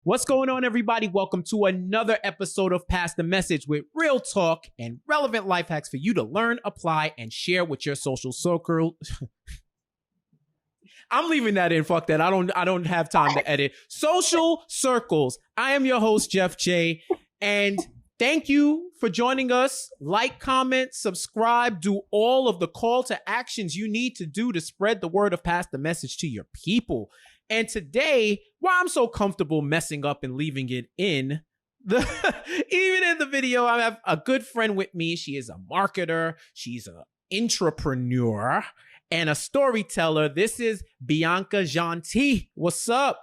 What's going on, everybody? Welcome to another episode of Pass the Message with real talk and relevant life hacks for you to learn, apply, and share with your social circle. I'm leaving that in. Fuck that. I don't have time to edit. Social circles. I am your host, Jeff J. And thank you for joining us. Like, comment, subscribe, do all of the call to actions you need to do to spread the word of Pass the Message to your people. And today, why I'm so comfortable messing up and leaving it in even in the video, I have a good friend with me. She is a marketer. She's an intrapreneur and a storyteller. This is Bianca Jeanty. What's up?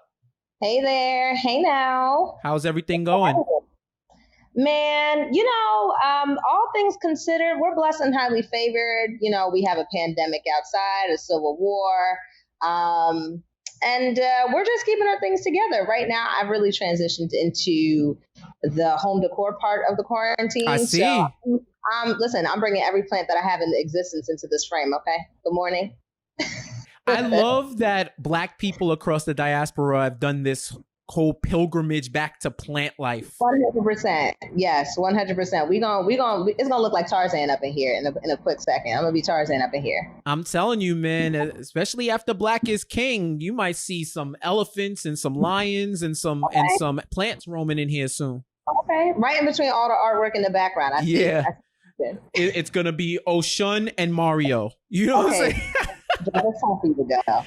Hey there. Hey now. How's everything going? Man, all things considered, we're blessed and highly favored. We have a pandemic outside, a civil war. And we're just keeping our things together. Right now, I've really transitioned into the home decor part of the quarantine. I see. So, listen, I'm bringing every plant that I have in existence into this frame, okay? Good morning. I love that Black people across the diaspora have done this whole pilgrimage back to plant life. 100%. Yes, 100%. It's gonna look like Tarzan up in here in a quick second. I'm gonna be Tarzan up in here. I'm telling you, man, especially after Black is King, you might see some elephants and some lions and some plants roaming in here soon. Okay, right in between all the artwork in the background. I see it's gonna be Oshun and Mario. You know what I'm saying? It's time for you to go.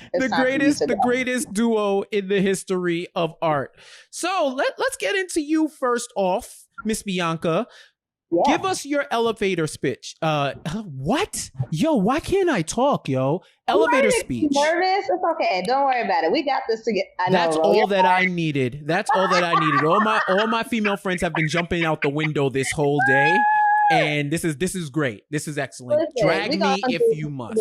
The greatest duo in the history of art. So let's get into you first off, Miss Bianca. Yeah. Give us your elevator speech. What? Yo, why can't I talk, yo? Elevator speech. Nervous? It's okay. Don't worry about it. We got this together. That's all that I needed. That's all that I needed. All my female friends have been jumping out the window this whole day, and this is great. This is excellent. Listen, drag me if you must.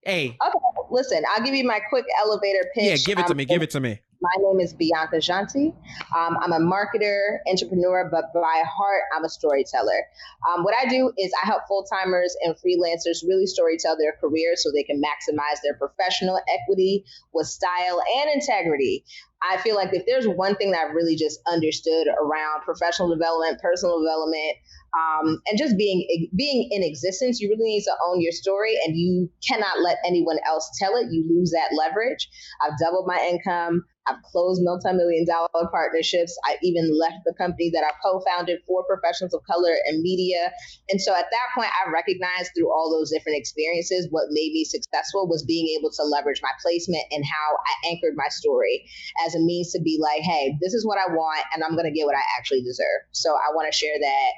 Hey. Okay, listen, I'll give you my quick elevator pitch. Yeah, give it to me. My name is Bianca Jeanty. I'm a marketer, entrepreneur, but by heart, I'm a storyteller. What I do is I help full-timers and freelancers really storytell their careers so they can maximize their professional equity with style and integrity. I feel like if there's one thing that I've really just understood around professional development, personal development, and just being in existence, you really need to own your story, and you cannot let anyone else tell it. You lose that leverage. I've doubled my income. I've closed multi-million-dollar partnerships. I even left the company that I co-founded for professionals of color and media. And so at that point, I recognized through all those different experiences, what made me successful was being able to leverage my placement and how I anchored my story as a means to be like, hey, this is what I want, and I'm going to get what I actually deserve. So I want to share that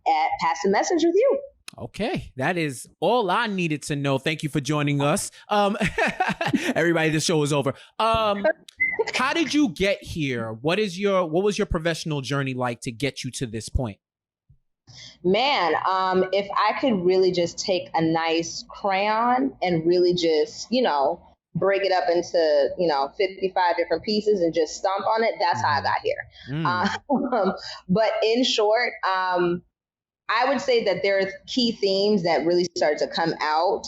and pass the message with you. Okay, that is all I needed to know. Thank you for joining us. Everybody, the show is over. How did you get here? What was your professional journey like to get you to this point? Man, if I could really just take a nice crayon and really just, break it up into, 55 different pieces and just stomp on it, that's how I got here. But in short, I would say that there are key themes that really started to come out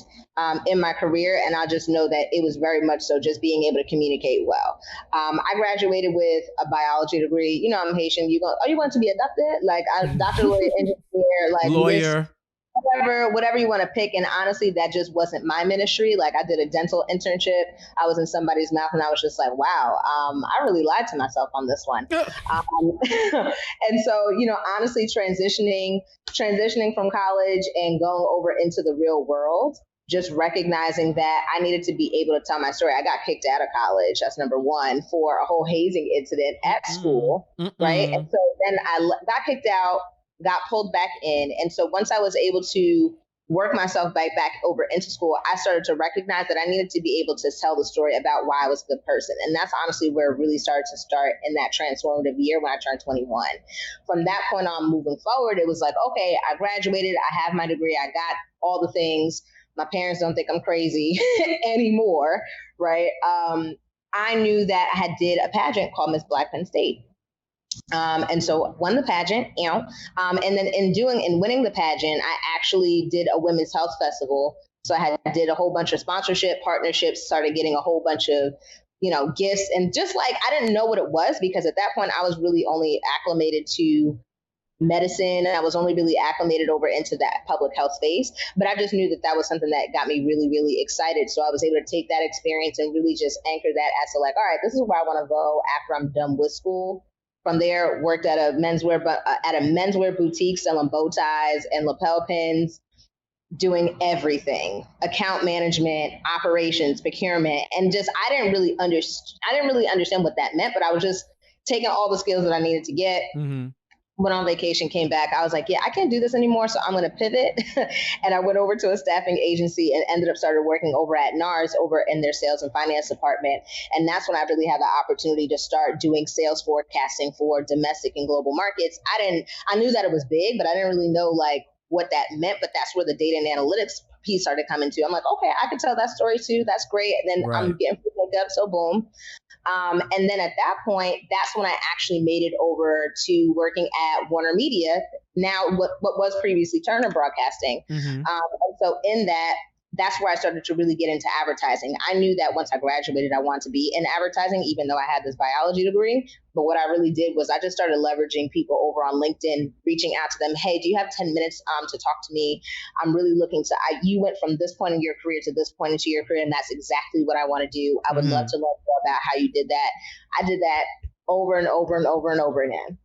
in my career, and I just know that it was very much so just being able to communicate well. I graduated with a biology degree. I'm Haitian. Are you going to be a doctor? Like a doctor, lawyer, engineer, like lawyer. Whatever you want to pick. And honestly, that just wasn't my ministry. Like I did a dental internship. I was in somebody's mouth and I was just like, wow, I really lied to myself on this one. And so, honestly, transitioning from college and going over into the real world, just recognizing that I needed to be able to tell my story. I got kicked out of college. That's number one, for a whole hazing incident at school. Right. And so then I got kicked out, got pulled back in. And so once I was able to work myself back over into school, I started to recognize that I needed to be able to tell the story about why I was a good person. And that's honestly where it really started in that transformative year when I turned 21. From that point on, moving forward, it was like, okay, I graduated, I have my degree, I got all the things. My parents don't think I'm crazy anymore, right? I knew that I did a pageant called Miss Black Penn State. And so won the pageant, and then in winning the pageant, I actually did a women's health festival. So I did a whole bunch of sponsorship partnerships, started getting a whole bunch of gifts. And just like, I didn't know what it was, because at that point I was really only acclimated to medicine. I was only really acclimated over into that public health space, but I just knew that was something that got me really, really excited. So I was able to take that experience and really just anchor that as to like, all right, this is where I want to go after I'm done with school. From there, worked at a menswear boutique selling bow ties and lapel pins, doing everything: account management, operations, procurement, and just I didn't really understand what that meant, but I was just taking all the skills that I needed to get. Mm-hmm. Went on vacation, came back. I was like, yeah, I can't do this anymore, so I'm going to pivot. And I went over to a staffing agency and ended up started working over at NARS over in their sales and finance department. And that's when I really had the opportunity to start doing sales forecasting for domestic and global markets. I knew that it was big, but I didn't really know like what that meant. But that's where the data and analytics piece started coming to. I'm like, okay, I can tell that story too. That's great. And then I'm getting free makeup, so boom. And then at that point, that's when I actually made it over to working at Warner Media, now what was previously Turner Broadcasting. Mm-hmm. And so in that's where I started to really get into advertising. I knew that once I graduated, I wanted to be in advertising, even though I had this biology degree. But what I really did was I just started leveraging people over on LinkedIn, reaching out to them. Hey, do you have 10 minutes to talk to me? I'm really looking to, you went from this point in your career to this point into your career, and that's exactly what I want to do. I would love to learn more about how you did that. I did that over and over and over and over again.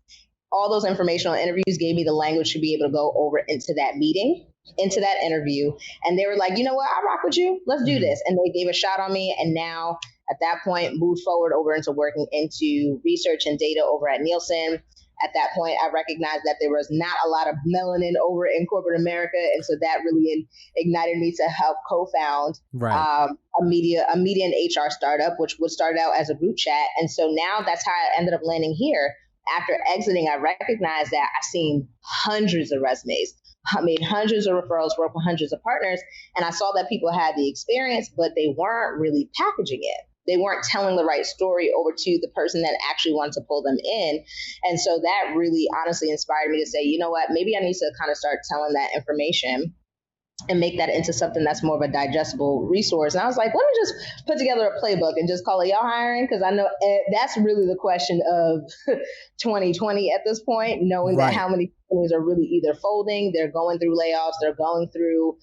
All those informational interviews gave me the language to be able to go over into that meeting, into that interview. And they were like, you know what, I rock with you. Let's do this. And they gave a shot on me. And now at that point, moved forward over into working into research and data over at Nielsen. At that point, I recognized that there was not a lot of melanin over in corporate America. And so that really ignited me to help co-found a media and HR startup, which would start out as a group chat. And so now that's how I ended up landing here. After exiting, I recognized that I've seen hundreds of resumes. I made hundreds of referrals, worked with hundreds of partners, and I saw that people had the experience, but they weren't really packaging it. They weren't telling the right story over to the person that actually wanted to pull them in. And so that really honestly inspired me to say, you know what, maybe I need to kind of start telling that information and make that into something that's more of a digestible resource. And I was like, let me just put together a playbook and just call it y'all hiring, because I know that's really the question of 2020 at this point, knowing that how many companies are really either folding, they're going through layoffs, they're going through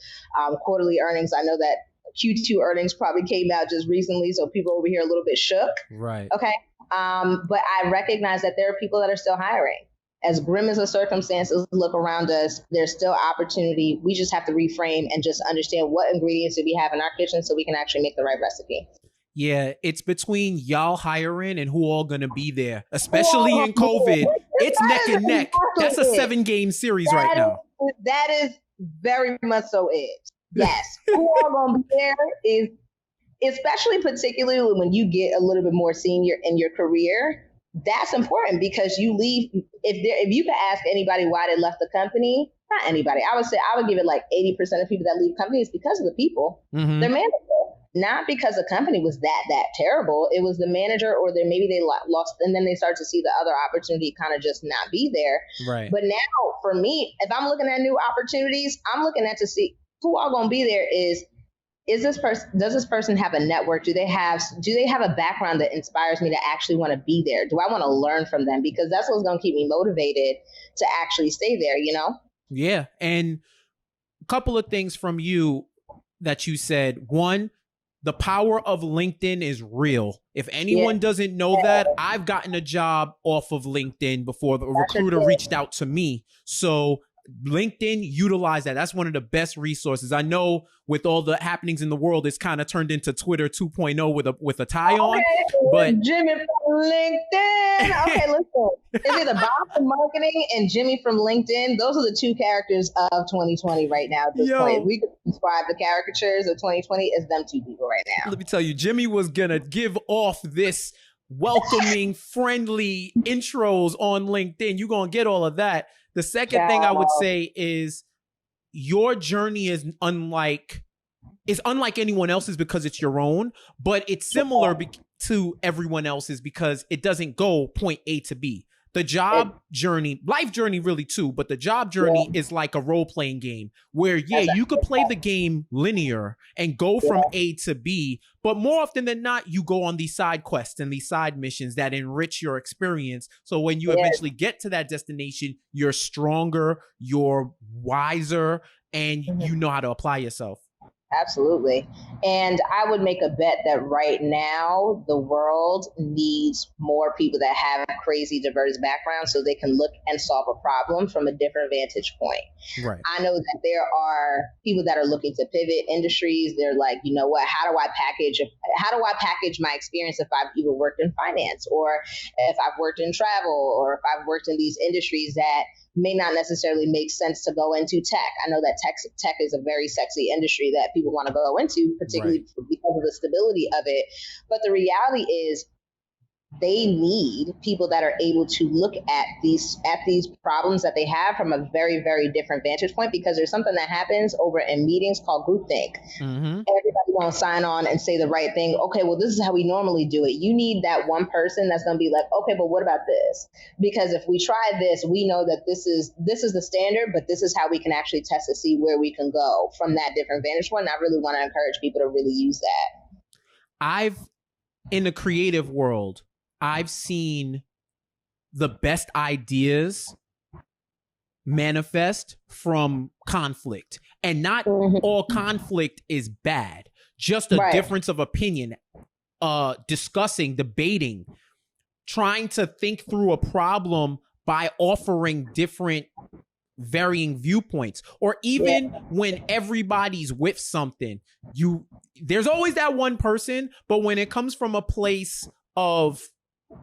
quarterly earnings. I know that Q2 earnings probably came out just recently, so people over here are a little bit shook. Right. Okay. But I recognize that there are people that are still hiring. As grim as the circumstances look around us, there's still opportunity. We just have to reframe and just understand what ingredients do we have in our kitchen so we can actually make the right recipe. Yeah, it's between y'all hiring and who all going to be there, especially in COVID. It's neck and neck. That's a 7-game series right now. That is very much so it. Yes. Who all going to be there is, especially particularly when you get a little bit more senior in your career. That's important, because you leave, if you could ask anybody why they left the company, not anybody, I would say I would give it like 80% of people that leave companies because of the people. Mm-hmm. Their manager, not because the company was that terrible. It was the manager, or maybe they lost, and then they start to see the other opportunity kind of just not be there. Right. But now for me, if I'm looking at new opportunities, I'm looking at to see who all gonna be there. Does this person have a network? Do they have a background that inspires me to actually want to be there? Do I want to learn from them? Because that's what's going to keep me motivated to actually stay there, you know? Yeah. And a couple of things from you that you said. One, the power of LinkedIn is real. If anyone doesn't know that, I've gotten a job off of LinkedIn before the recruiter reached out to me. So LinkedIn, utilize that. That's one of the best resources. I know with all the happenings in the world, it's kind of turned into Twitter 2.0 with a tie on. But Jimmy from LinkedIn. Okay, listen. It's either Bob from marketing and Jimmy from LinkedIn. Those are the two characters of 2020 right now at this point. We could describe the caricatures of 2020 as them two people right now. Let me tell you, Jimmy was gonna give off this welcoming, friendly intros on LinkedIn. You're gonna get all of that. The second thing I would say is your journey is unlike anyone else's because it's your own, but it's similar to everyone else's because it doesn't go point A to B. The job journey, life journey really too, but the job journey is like a role-playing game where, you could play the game linear and go from A to B, but more often than not, you go on these side quests and these side missions that enrich your experience. So when you eventually get to that destination, you're stronger, you're wiser, and you know how to apply yourself. Absolutely. And I would make a bet that right now the world needs more people that have crazy diverse backgrounds so they can look and solve a problem from a different vantage point. Right. I know that there are people that are looking to pivot industries. They're like, you know what, how do I package my experience if I've either worked in finance or if I've worked in travel or if I've worked in these industries that may not necessarily make sense to go into tech. I know that tech is a very sexy industry that people want to go into, particularly because of the stability of it. But the reality is they need people that are able to look at these problems that they have from a very, very different vantage point, because there's something that happens over in meetings called groupthink. Everybody won't sign on and say the right thing. Okay, well, this is how we normally do it. You need that one person that's going to be like, okay, but what about this? Because if we try this, we know that this is the standard, but this is how we can actually test to see where we can go from that different vantage point. And I really want to encourage people to really use that. In the creative world, I've seen the best ideas manifest from conflict, and not all conflict is bad. Just a difference of opinion, discussing, debating, trying to think through a problem by offering different varying viewpoints, or even when everybody's with something, there's always that one person, but when it comes from a place of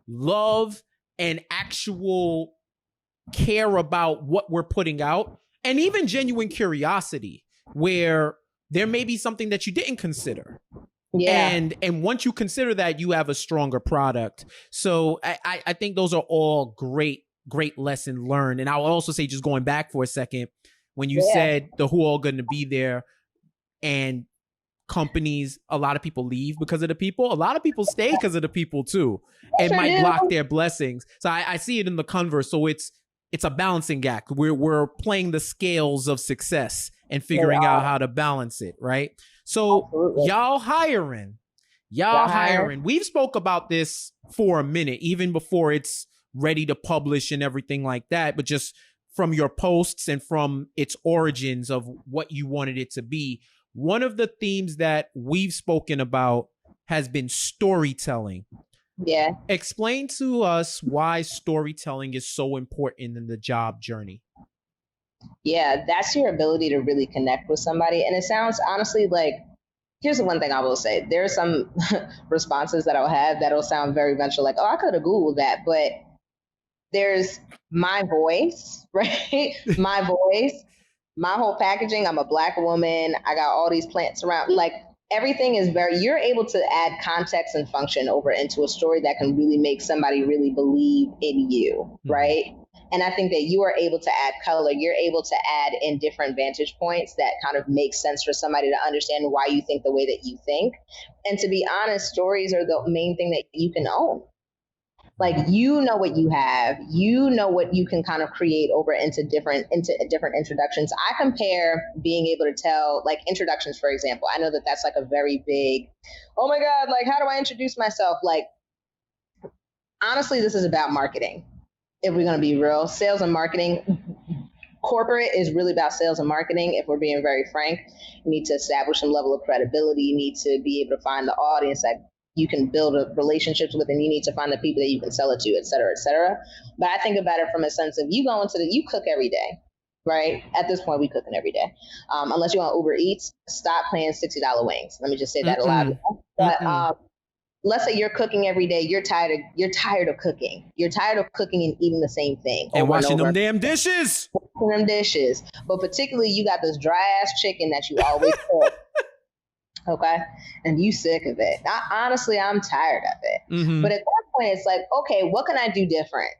love and actual care about what we're putting out, and even genuine curiosity where there may be something that you didn't consider. And once you consider that, you have a stronger product. So I think those are all great lesson learned. And I'll also say, just going back for a second, when you said the who all going to be there, and companies, a lot of people leave because of the people. A lot of people stay because of the people too, and might block their blessings. So I see it in the converse. So it's a balancing act. We're playing the scales of success and figuring out how to balance it, right? So y'all hiring. We've spoke about this for a minute, even before it's ready to publish and everything like that. But just from your posts and from its origins of what you wanted it to be, one of the themes that we've spoken about has been storytelling. Yeah. Explain to us why storytelling is so important in the job journey. Yeah, that's your ability to really connect with somebody. And it sounds honestly like, here's the one thing I will say. There are some responses that I'll have that'll sound very venture like, oh, I could have Googled that. But there's my voice, right? My voice. My whole packaging, I'm a Black woman. I got all these plants around. Like, everything is you're able to add context and function over into a story that can really make somebody really believe in you, right? And I think that you are able to add color. You're able to add in different vantage points that kind of make sense for somebody to understand why you think the way that you think. And to be honest, stories are the main thing that you can own. Like, you know what you have, you know what you can kind of create over into different introductions. I compare being able to tell, like, introductions, for example. I know that that's like a very big, oh my God, like, how do I introduce myself? Like, honestly, this is about marketing. If we're going to be real, sales and marketing, corporate is really about sales and marketing. If we're being very frank, you need to establish some level of credibility. You need to be able to find the audience that you can build relationships with, and you need to find the people that you can sell it to, et cetera, et cetera. But I think about it from a sense of you cook every day, right? At this point, we cooking every day. Unless you want Uber Eats, stop playing $60 wings. Let me just say that aloud. But let's say you're cooking every day. You're tired of cooking. You're tired of cooking and eating the same thing. And washing them damn dishes. Washing them dishes. But particularly, you got this dry ass chicken that you always cook. Okay. And you sick of it. Honestly, I'm tired of it. But at that point, it's like, okay, what can I do different?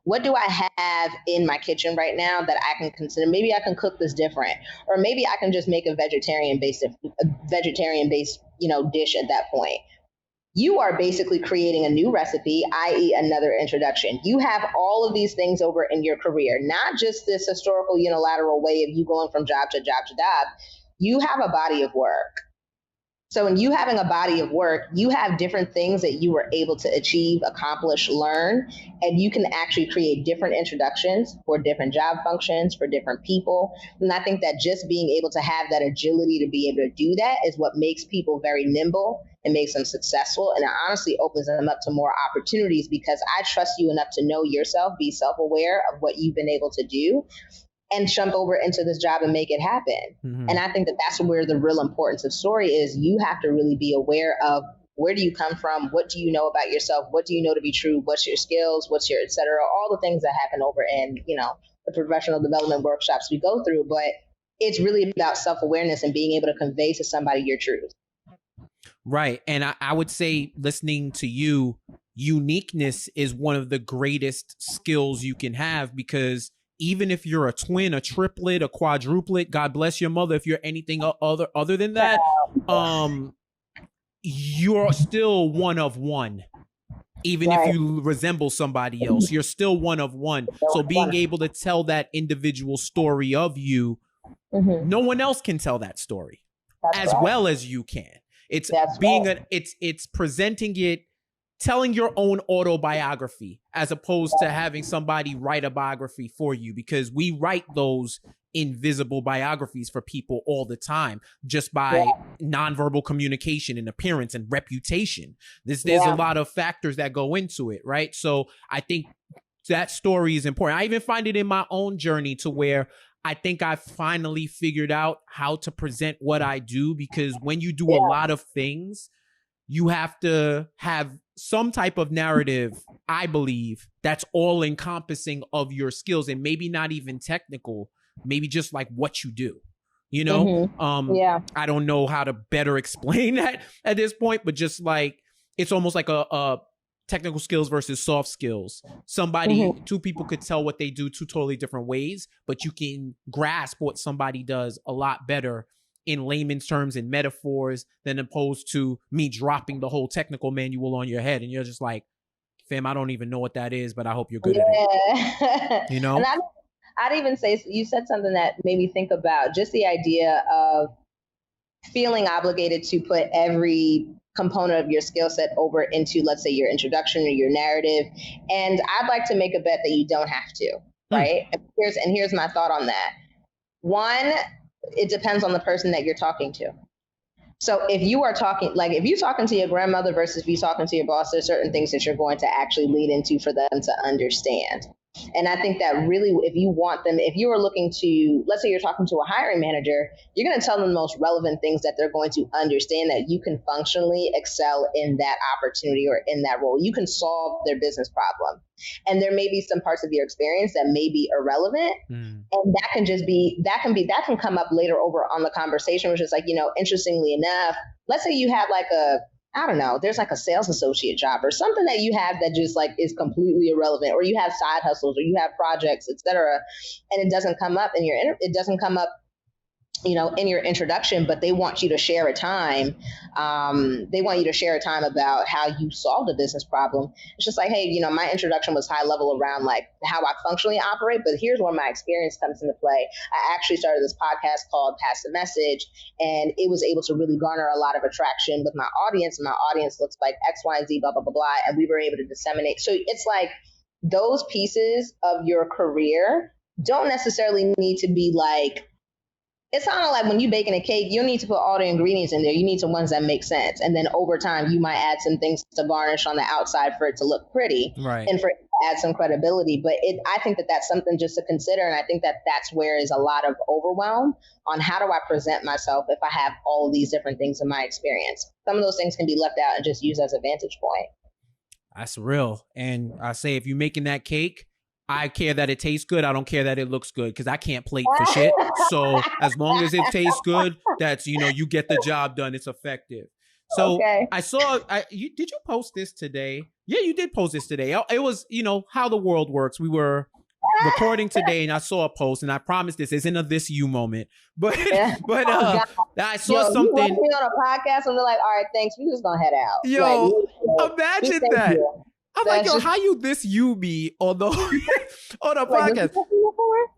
What do I have in my kitchen right now that I can consider? Maybe I can cook this different, or maybe I can just make a vegetarian based, dish at that point. you are basically creating a new recipe, i.e. another introduction. You have all of these things over in your career, not just this historical unilateral way of you going from job to job to job. You have a body of work. So in you having a body of work, you have different things that you were able to achieve, accomplish, learn, and you can actually create different introductions for different job functions, for different people. And I think that just being able to have that agility to be able to do that is what makes people very nimble and makes them successful. And it honestly opens them up to more opportunities because I trust you enough to know yourself, be self-aware of what you've been able to do, and jump over into this job and make it happen. Mm-hmm. And I think that that's where the real importance of story is. You have to really be aware of where do you come from? What do you know about yourself? What do you know to be true? What's your skills? What's your et cetera? All the things that happen over in, the professional development workshops we go through. But it's really about self-awareness and being able to convey to somebody your truth. Right. And I would say listening to you, uniqueness is one of the greatest skills you can have, because even if you're a twin, a triplet, a quadruplet, God bless your mother, if you're anything other than that, you're still one of one. Even if you resemble somebody else, you're still one of one. So being able to tell that individual story of you, no one else can tell that story as well as you can. It's it's presenting it, telling your own autobiography as opposed to having somebody write a biography for you, because we write those invisible biographies for people all the time just by nonverbal communication and appearance and reputation. There's a lot of factors that go into it, right? So I think that story is important. I even find it in my own journey to where I think I finally figured out how to present what I do, because when you do a lot of things, you have to have some type of narrative, I believe, that's all encompassing of your skills, and maybe not even technical, maybe just like what you do, I don't know how to better explain that at this point, but just like, it's almost like a technical skills versus soft skills. Two people could tell what they do two totally different ways, but you can grasp what somebody does a lot better in layman's terms and metaphors than opposed to me dropping the whole technical manual on your head. And you're just like, fam, I don't even know what that is, but I hope you're good at it. And I'd even say, you said something that made me think about just the idea of feeling obligated to put every component of your skill set over into, let's say, your introduction or your narrative. And I'd like to make a bet that you don't have to, right? Here's my thought on that. One, it depends on the person that you're talking to. So if you're talking to your grandmother versus if you're talking to your boss, there's certain things that you're going to actually lead into for them to understand. And I think that really, if you are looking to, let's say you're talking to a hiring manager, you're going to tell them the most relevant things that they're going to understand, that you can functionally excel in that opportunity or in that role. You can solve their business problem. And there may be some parts of your experience that may be irrelevant. And that can come up later over on the conversation, which is like, interestingly enough, let's say you have like there's like a sales associate job or something that you have that just like is completely irrelevant, or you have side hustles or you have projects, et cetera, and it doesn't come up in your introduction, but they want you to share a time. They want you to share a time about how you solved a business problem. It's just like, hey, my introduction was high level around like how I functionally operate, but here's where my experience comes into play. I actually started this podcast called Pass the Message, and it was able to really garner a lot of attraction with my audience. And my audience looks like X, Y, and Z, blah, blah, blah, blah. And we were able to disseminate. So it's like those pieces of your career don't necessarily need to be like, it's kind of like when you baking a cake, you don't need to put all the ingredients in there. You need some ones that make sense. And then over time, you might add some things to garnish on the outside for it to look pretty, right, and for it to add some credibility. But I think that that's something just to consider. And I think that that's where is a lot of overwhelm on how do I present myself if I have all of these different things in my experience. Some of those things can be left out and just used as a vantage point. That's real. And I say, if you're making that cake, I care that it tastes good. I don't care that it looks good, because I can't plate for shit. So as long as it tastes good, that's, you get the job done. It's effective. So okay. I saw, did you post this today? Yeah, you did post this today. It was, how the world works. We were recording today and I saw a post, and I promise this isn't a this you moment, but Yeah. but I saw You something. want me on a podcast and they're like, all right, thanks, we just gonna head out. Yo, like, imagine thank that. you. I'm like, yo, how you this you be on the on a Like, podcast?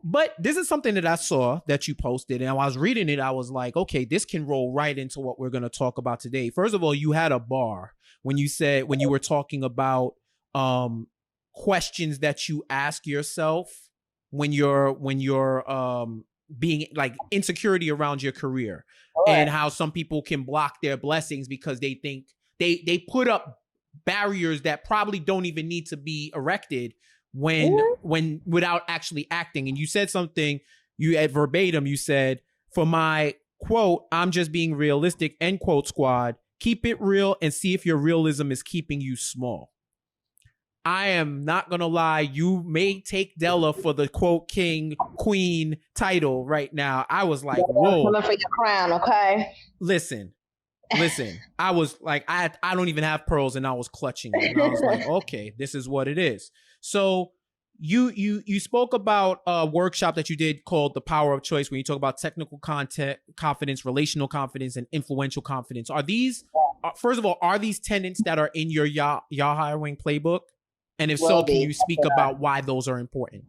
But this is something that I saw that you posted, and I was reading it. I was like, okay, this can roll right into what we're going to talk about today. First of all, you had a bar when you were talking about questions that you ask yourself when you're being like insecurity around your career, and how some people can block their blessings because they think they put up barriers that probably don't even need to be erected when without actually acting. And you said something, you at verbatim, you said, for my quote, I'm just being realistic, end quote, squad, keep it real and see if your realism is keeping you small. I am not going to lie. You may take Della for the quote king, queen title right now. I was like, whoa. Coming for your crown, okay? Listen, I was like, I don't even have pearls, and I was clutching it. And I was like, okay, this is what it is. So you spoke about a workshop that you did called The Power of Choice, when you talk about technical confidence, relational confidence, and influential confidence. Are these, first of all, are these tenets that are in your y'all hiring playbook? And if so, can you speak about why those are important?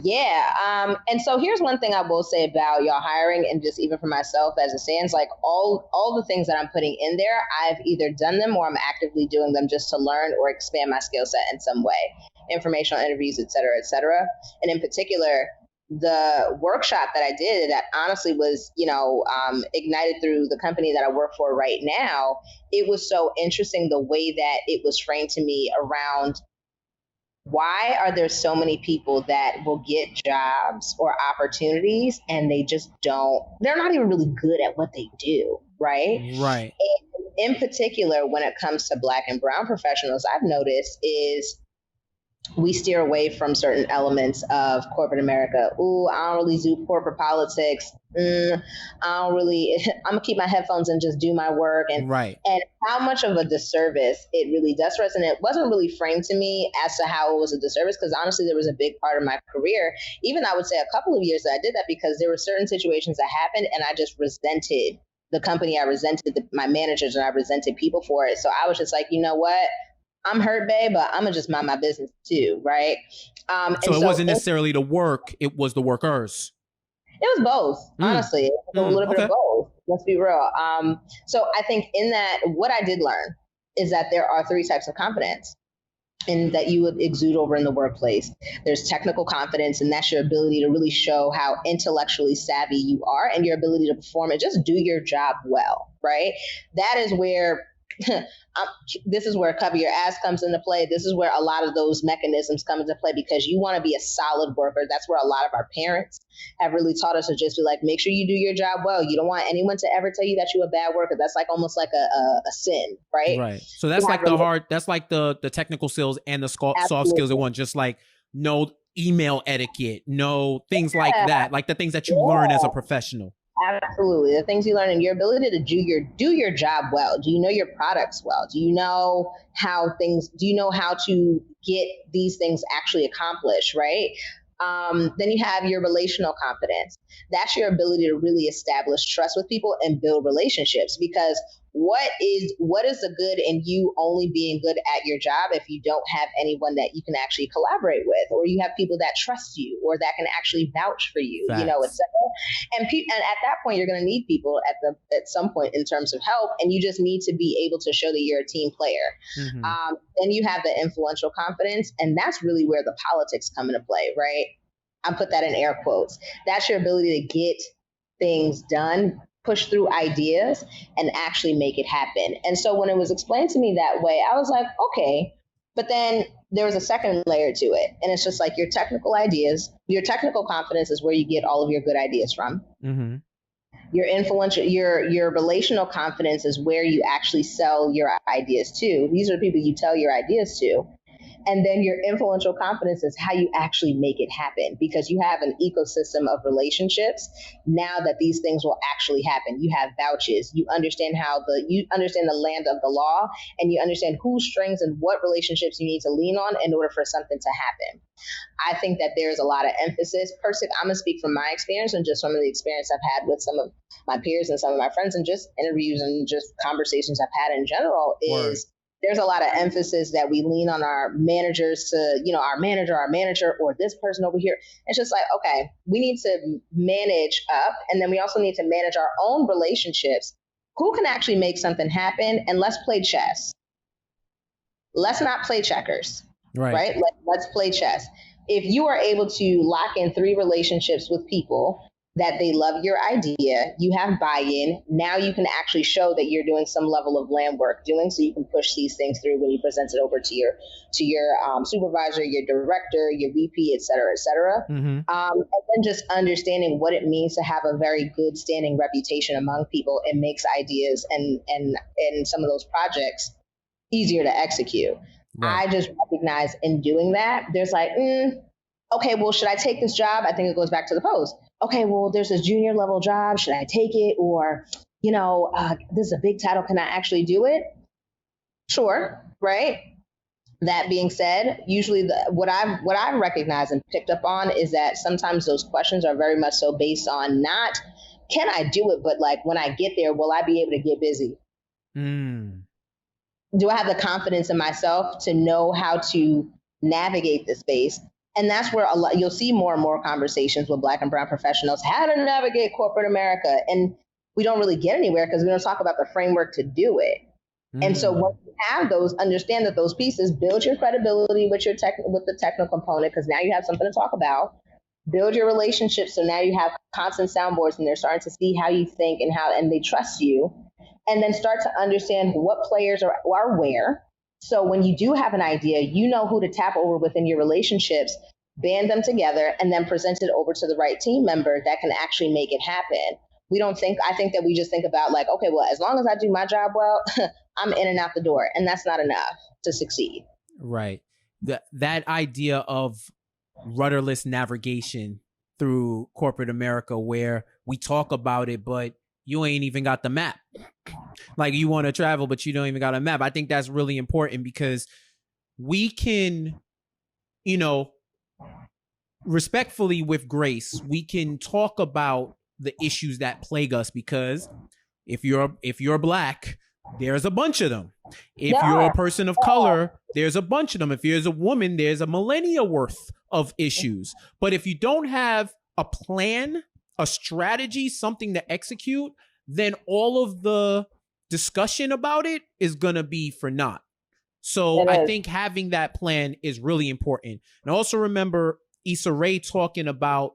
Yeah. And so here's one thing I will say about y'all hiring, and just even for myself as it stands, like all the things that I'm putting in there, I've either done them or I'm actively doing them just to learn or expand my skill set in some way, informational interviews, et cetera, et cetera. And in particular, the workshop that I did that honestly was, ignited through the company that I work for right now. It was so interesting the way that it was framed to me around why are there so many people that will get jobs or opportunities and they just they're not even really good at what they do, right? Right. And in particular, when it comes to Black and brown professionals, I've noticed is we steer away from certain elements of corporate America. Ooh, I don't really do corporate politics. I'm gonna keep my headphones and just do my work. And how much of a disservice it really does for us. And it wasn't really framed to me as to how it was a disservice, because honestly, there was a big part of my career, even I would say a couple of years, that I did that because there were certain situations that happened and I just resented the company. I resented my managers, and I resented people for it. So I was just like, you know what? I'm hurt, babe, but I'm gonna just mind my business too, right? So it wasn't necessarily the work; it was the workers. It was both, honestly. It was a little bit of both. Let's be real. So I think in that, what I did learn is that there are 3 types of confidence, and that you would exude over in the workplace. There's technical confidence, and that's your ability to really show how intellectually savvy you are, and your ability to perform and just do your job well, right? That is where this is where cover your ass comes into play. This is where a lot of those mechanisms come into play, because you want to be a solid worker. That's where a lot of our parents have really taught us to just be like, make sure you do your job well. You don't want anyone to ever tell you that you're a bad worker. That's like almost like a sin, right? Right. So that's like that's like the technical skills and the soft skills at one, just like no email etiquette, no things like that, like the things that you learn as a professional. Absolutely. The things you learn, and your ability to do your job well. Do you know your products well? Do you know how to get these things actually accomplished, right? Then you have your relational confidence. That's your ability to really establish trust with people and build relationships, because what is the good in you only being good at your job if you don't have anyone that you can actually collaborate with, or you have people that trust you or that can actually vouch for you, Facts. et cetera. And at that point, you're going to need people at some point in terms of help, and you just need to be able to show that you're a team player. Mm-hmm. Then you have the influential confidence, and that's really where the politics come into play, right? I put that in air quotes. That's your ability to get things done, push through ideas, and actually make it happen. And so when it was explained to me that way, I was like, okay. But then there was a second layer to it. And it's just like your technical ideas, your technical confidence is where you get all of your good ideas from. Mm-hmm. Your influential, your relational confidence is where you actually sell your ideas to. These are the people you tell your ideas to. And then your influential competence is how you actually make it happen, because you have an ecosystem of relationships now that these things will actually happen. You have vouchers. You understand you understand the land of the law, and you understand whose strings and what relationships you need to lean on in order for something to happen. I think that there's a lot of emphasis. I'm going to speak from my experience and just some of the experience I've had with some of my peers and some of my friends, and just interviews and just conversations I've had in general is there's a lot of emphasis that we lean on our managers to, our manager, or this person over here. It's just like, okay, we need to manage up, and then we also need to manage our own relationships. Who can actually make something happen? And let's play chess. Let's not play checkers. Right? Let's play chess. If you are able to lock in 3 relationships with people that they love your idea, you have buy-in, now you can actually show that you're doing some level of land work so you can push these things through when you present it over to your supervisor, your director, your VP, et cetera, et cetera. And then just understanding what it means to have a very good standing reputation among people. It makes ideas and some of those projects easier to execute. Right. I just recognize in doing that, there's like, okay, well, should I take this job? I think it goes back to the post. Okay, well, there's a junior level job. Should I take it? Or, this is a big title. Can I actually do it? Sure. Right. That being said, usually what I've recognized and picked up on is that sometimes those questions are very much so based on not, can I do it? But like, when I get there, will I be able to get busy? Do I have the confidence in myself to know how to navigate the space? And that's where you'll see more and more conversations with Black and brown professionals, how to navigate corporate America. And we don't really get anywhere because we don't talk about the framework to do it. And so once you have those, understand that those pieces, build your credibility with with the technical component, because now you have something to talk about. Build your relationships, so now you have constant soundboards, and they're starting to see how you think and they trust you. And then start to understand what players are where. So when you do have an idea, you know who to tap over within your relationships, band them together, and then present it over to the right team member that can actually make it happen. I think that we just think about like, okay, well, as long as I do my job well, I'm in and out the door. And that's not enough to succeed. Right. That idea of rudderless navigation through corporate America, where we talk about it, but you ain't even got the map. Like, you want to travel, but you don't even got a map. I think that's really important, because we can, respectfully, with grace, we can talk about the issues that plague us, because if you're Black, there's a bunch of them. If you're a person of color, there's a bunch of them. If you're a woman, there's a millennia worth of issues. But if you don't have a plan, a strategy, something to execute, then all of the discussion about it is going to be for naught. So I think having that plan is really important. And also remember Issa Rae talking about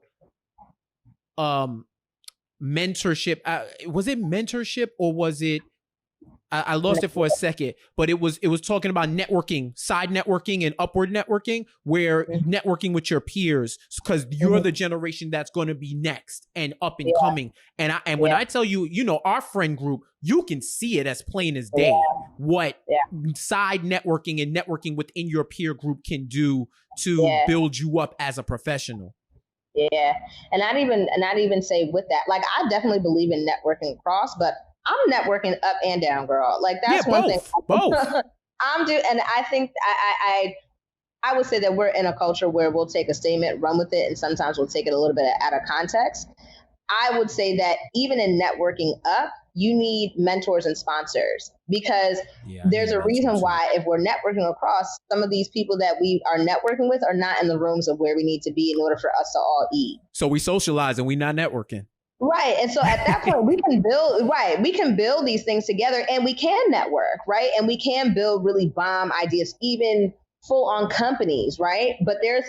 mentorship. Was it mentorship, or was it, I lost it for a second, but it was talking about networking, side networking and upward networking, where networking with your peers, because you're the generation that's going to be next and up and coming. And when I tell you, our friend group, you can see it as plain as day what side networking and networking within your peer group can do to build you up as a professional. Yeah. And not even say with that, like, I definitely believe in networking across, but I'm networking up and down, girl. Like, that's one thing. Both. And I think I would say that we're in a culture where we'll take a statement, run with it, and sometimes we'll take it a little bit out of context. I would say that even in networking up, you need mentors and sponsors, because there's a reason why, if we're networking across, some of these people that we are networking with are not in the rooms of where we need to be in order for us to all eat. So we socialize and we not networking. Right. And so at that point, we can build these things together, and we can network, right? And we can build really bomb ideas, even full on companies, right? But there's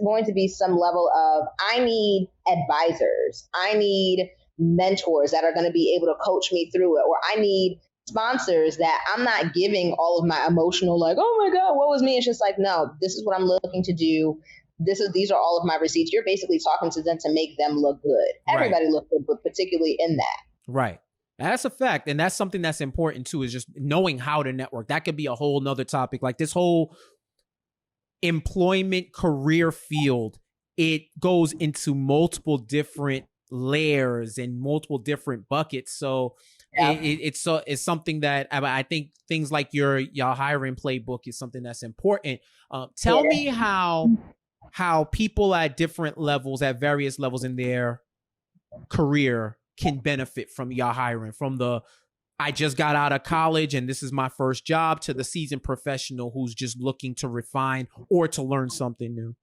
going to be some level of, I need advisors. I need mentors that are going to be able to coach me through it, or I need sponsors that I'm not giving all of my emotional, like, oh my God, what was me? It's just like, no, this is what I'm looking to do. These are all of my receipts. You're basically talking to them to make them look good. Everybody looks good, but particularly in that. Right. That's a fact. And that's something that's important too, is just knowing how to network. That could be a whole nother topic. Like, this whole employment career field, it goes into multiple different layers and multiple different buckets. So it's something that I think things like y'all hiring playbook is something that's important. Tell me how people at different levels, at various levels in their career, can benefit from y'all hiring, from the I just got out of college and this is my first job to the seasoned professional who's just looking to refine or to learn something new.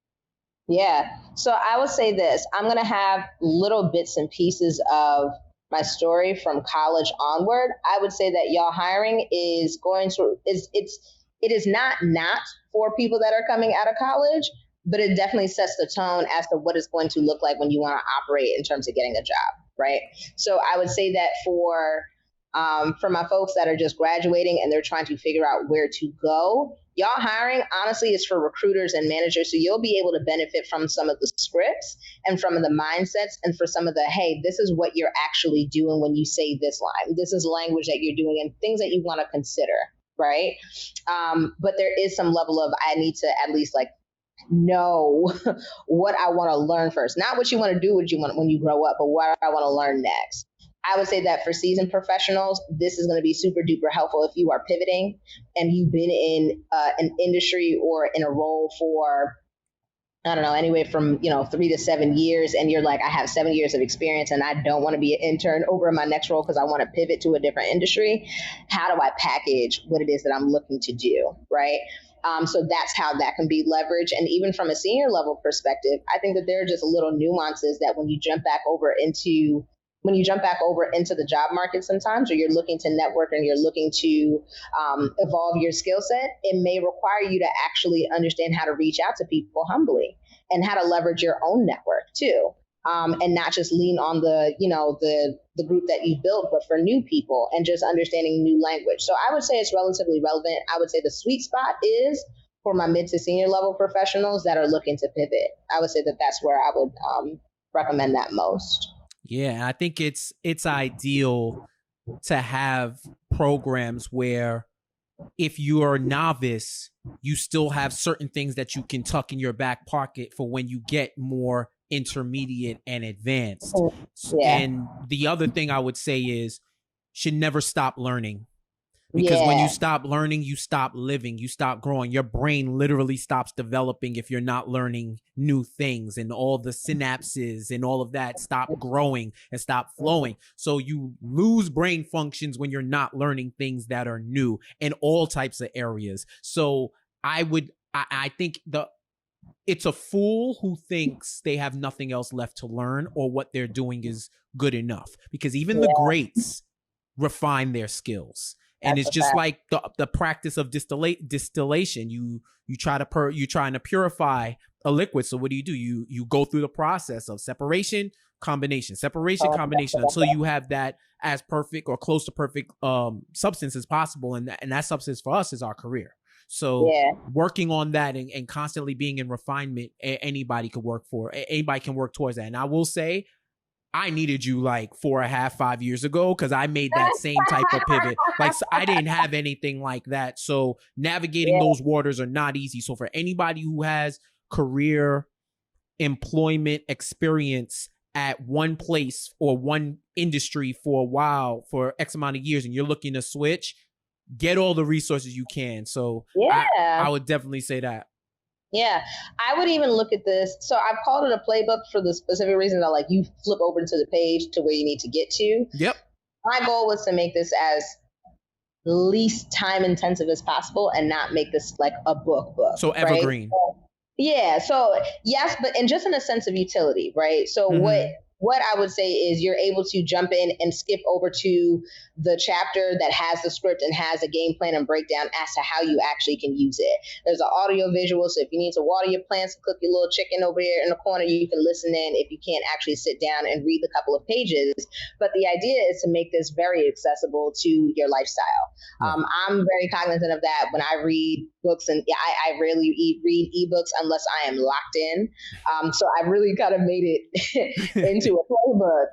Yeah. So I would say this, I'm going to have little bits and pieces of my story from college onward. I would say that y'all hiring is going to, it is not for people that are coming out of college, but it definitely sets the tone as to what it's going to look like when you want to operate in terms of getting a job, right? So I would say that for my folks that are just graduating and they're trying to figure out where to go, y'all hiring honestly is for recruiters and managers. So you'll be able to benefit from some of the scripts and from the mindsets and for some of the, hey, this is what you're actually doing when you say this line. This is language that you're doing and things that you want to consider, right? But there is some level of, I need to at least like know what I want to learn first. Not what you want to do, what you want when you grow up, but what I want to learn next. I would say that for seasoned professionals, this is going to be super duper helpful if you are pivoting and you've been in an industry or in a role for, I don't know, anywhere from 3 to 7 years, and you're like, I have 7 years of experience and I don't want to be an intern over in my next role because I want to pivot to a different industry. How do I package what it is that I'm looking to do, right? So that's how that can be leveraged. And even from a senior level perspective, I think that there are just little nuances that when you jump back over into the job market sometimes, or you're looking to network and you're looking to evolve your skill set, it may require you to actually understand how to reach out to people humbly and how to leverage your own network too. And not just lean on the group that you built, but for new people and just understanding new language. So I would say it's relatively relevant. I would say the sweet spot is for my mid to senior level professionals that are looking to pivot. I would say that that's where I would recommend that most. Yeah, I think it's ideal to have programs where if you are a novice, you still have certain things that you can tuck in your back pocket for when you get more intermediate and advanced. Yeah. And the other thing I would say is should never stop learning. Because when you stop learning, you stop living, you stop growing. Your brain literally stops developing if you're not learning new things, and all the synapses and all of that stop growing and stop flowing. So you lose brain functions when you're not learning things that are new in all types of areas. So I think it's a fool who thinks they have nothing else left to learn or what they're doing is good enough, because even the greats refine their skills. And it's just like the practice of distillation. You're trying to purify a liquid. So what do? You go through the process of separation, combination, until you have that as perfect or close to perfect substance as possible. And that substance for us is our career. So working on that and constantly being in refinement, anybody can work towards that. And I will say, I needed you like 4.5, 5 years ago, because I made that same type of pivot. Like, so I didn't have anything like that. So navigating those waters are not easy. So for anybody who has career employment experience at one place or one industry for a while, for X amount of years, and you're looking to switch, get all the resources you can. So I would definitely say that. Yeah, I would even look at this. So I've called it a playbook for the specific reason that, like, you flip over to the page to where you need to get to. Yep. My goal was to make this as least time intensive as possible and not make this like a book. So evergreen. Right? So yes, but and just in a sense of utility, right? So what I would say is you're able to jump in and skip over to the chapter that has the script and has a game plan and breakdown as to how you actually can use it. There's an audio visual, so if you need to water your plants and cook your little chicken over here in the corner, you can listen in if you can't actually sit down and read the couple of pages. But the idea is to make this very accessible to your lifestyle. I'm very cognizant of that when I read books, and I rarely read ebooks unless I am locked in. So I really kind of made it into a playbook,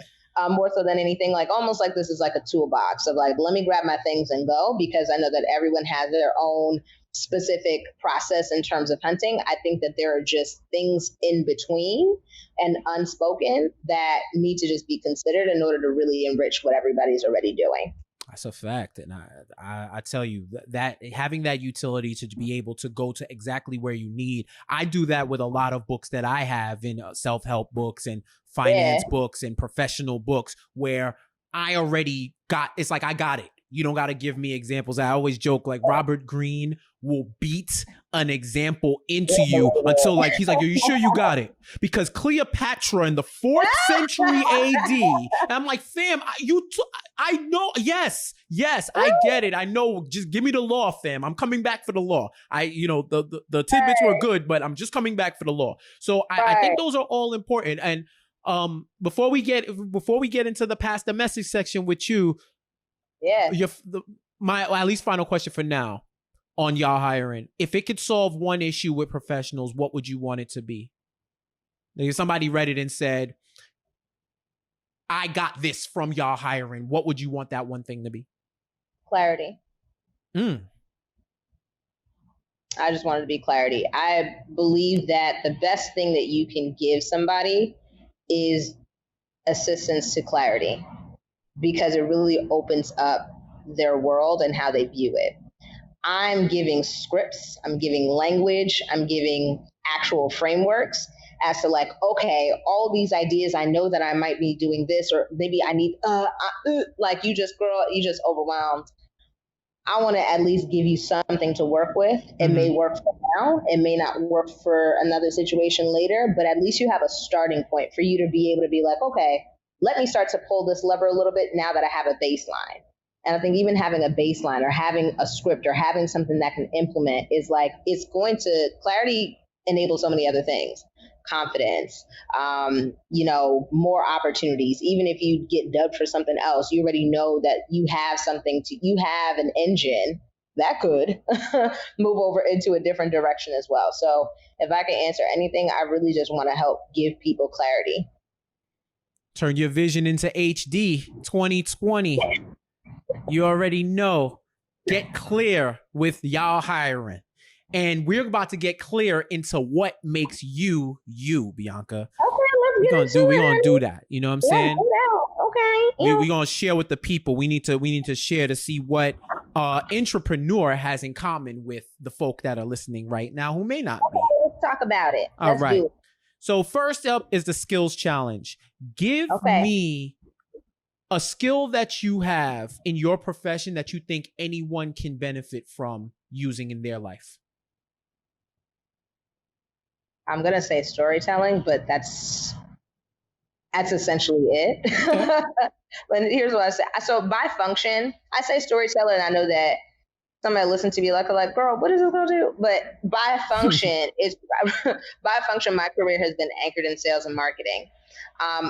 more so than anything, like almost like this is like a toolbox of like, let me grab my things and go, because I know that everyone has their own specific process in terms of hunting. I think that there are just things in between and unspoken that need to just be considered in order to really enrich what everybody's already doing. That's a fact. And I tell you that having that utility to be able to go to exactly where you need. I do that with a lot of books that I have in self-help books and finance books and professional books where I already got, it's like, I got it. You don't got to give me examples. I always joke like Robert Greene will beat an example into you until like, he's like, are you sure you got it? Because Cleopatra in the 4th century AD, and I'm like, fam, I know. Yes, I get it. I know. Just give me the law, fam. I'm coming back for the law. The tidbits were good, but I'm just coming back for the law. So I think those are all important. And before we get into the pass the message section with you, my at least final question for now on y'all hiring. If it could solve one issue with professionals, what would you want it to be? Like if somebody read it and said, I got this from y'all hiring, what would you want that one thing to be? Clarity. I just wanted to be clarity. I believe that the best thing that you can give somebody is assistance to clarity, because it really opens up their world and how they view it. I'm giving scripts, I'm giving language, I'm giving actual frameworks as to like, okay, all these ideas, I know that I might be doing this, or maybe I need, like you just overwhelmed. I want to at least give you something to work with. It may work for now. It may not work for another situation later, but at least you have a starting point for you to be able to be like, okay, let me start to pull this lever a little bit now that I have a baseline. And I think even having a baseline or having a script or having something that can implement is like, clarity enables so many other things. Confidence, more opportunities. Even if you get dubbed for something else, you already know that you have you have an engine that could move over into a different direction as well. So if I can answer anything, I really just want to help give people clarity. Turn your vision into HD 2020. You already know. Get clear with y'all hiring. And we're about to get clear into what makes you, Bianca. Okay, we're gonna do that. You know what I'm saying? Okay. We're gonna share with the people. We need to share to see what intrapreneur has in common with the folk that are listening right now who may not be. Let's talk about it. All right. So first up is the skills challenge. Give me a skill that you have in your profession that you think anyone can benefit from using in their life. I'm going to say storytelling, but that's essentially it. Okay. But here's what I say. So by function, I say storyteller, and I know that somebody listen to me like, girl, what is this going to do? But by function, my career has been anchored in sales and marketing.